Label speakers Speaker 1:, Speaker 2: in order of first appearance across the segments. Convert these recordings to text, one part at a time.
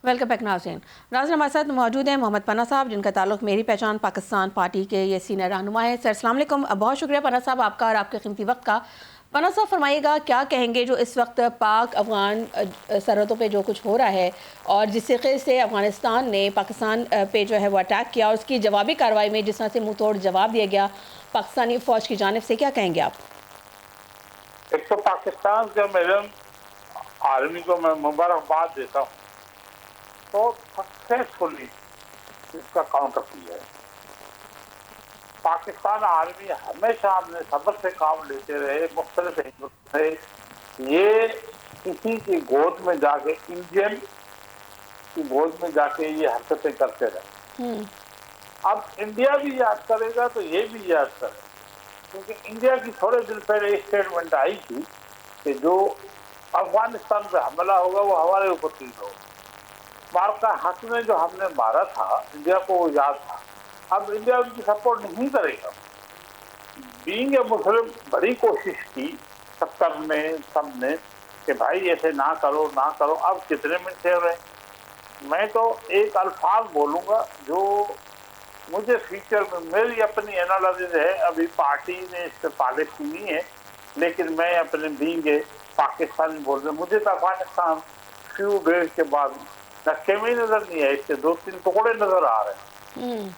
Speaker 1: Welcome back नाज़रीन। हमारे साथ मौजूद हैं मोहम्मद पन्ना साहब, जिनका ताल्लुक मेरी पहचान पाकिस्तान पार्टी के ये सीनियर रहनुमा है। सर अस्सलाम वालेकुम, बहुत शुक्रिया पन्ना साहब आपका और आपके कीमती वक्त का। पन्ना साहब फरमाइएगा, क्या कहेंगे जो इस वक्त पाक अफगान सरहदों पे जो कुछ हो रहा है और जिस तरीके से अफगानिस्तान ने पाकिस्तान पे जो है वो अटैक किया और उसकी जवाबी कार्रवाई में जिस तरह से मुँह तोड़ जवाब दिया गया पाकिस्तानी फ़ौज की जानिब से, क्या कहेंगे आप?
Speaker 2: एक तो पाकिस्तान के मेरे आर्मी को मैं मुबारकबाद देता हूँ, तो सक्सेसफुली इसका काउंटर किया है। पाकिस्तान आर्मी हमेशा अपने सब्र से काम लेते रहे, मुख्तलिफ हिकमत से। ये किसी की गोद में जाके, इंडियन की गोद में जाके ये हरकतें करते रहे। अब इंडिया भी याद करेगा तो ये भी याद करेगा, क्योंकि इंडिया की थोड़े दिन पहले एक स्टेटमेंट आई थी कि जो अफगानिस्तान पे हमला होगा वो हमारे ऊपर तीन होगा। मार्का हक में जो हमने मारा था, इंडिया को वो याद था। अब इंडिया उनकी सपोर्ट नहीं करेगा। बीइंग ए मुस्लिम बड़ी कोशिश की 70 में सबने कि भाई ऐसे ना करो ना करो। अब कितने मिनट से रहे, मैं तो एक अल्फाज बोलूँगा जो मुझे फ्यूचर में, मेरी अपनी एनालिसिस है, अभी पार्टी ने इस पर पॉलिश की नहीं है, लेकिन मैं अपने बीइंग पाकिस्तानी बोल रहे, मुझे तो अफगानिस्तान फ्यू डेज के बाद नक्शे में नजर नहीं है, इसके 2-3 टुकड़े नजर आ रहे हैं।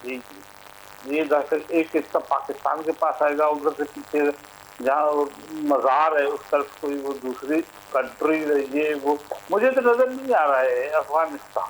Speaker 2: जी जी, ये दरअसल एक हिस्सा पाकिस्तान के पास आएगा, उधर से पीछे जहाँ मज़ार है उस तरफ कोई वो दूसरी कंट्री, ये वो मुझे तो नजर नहीं आ रहा है अफगानिस्तान।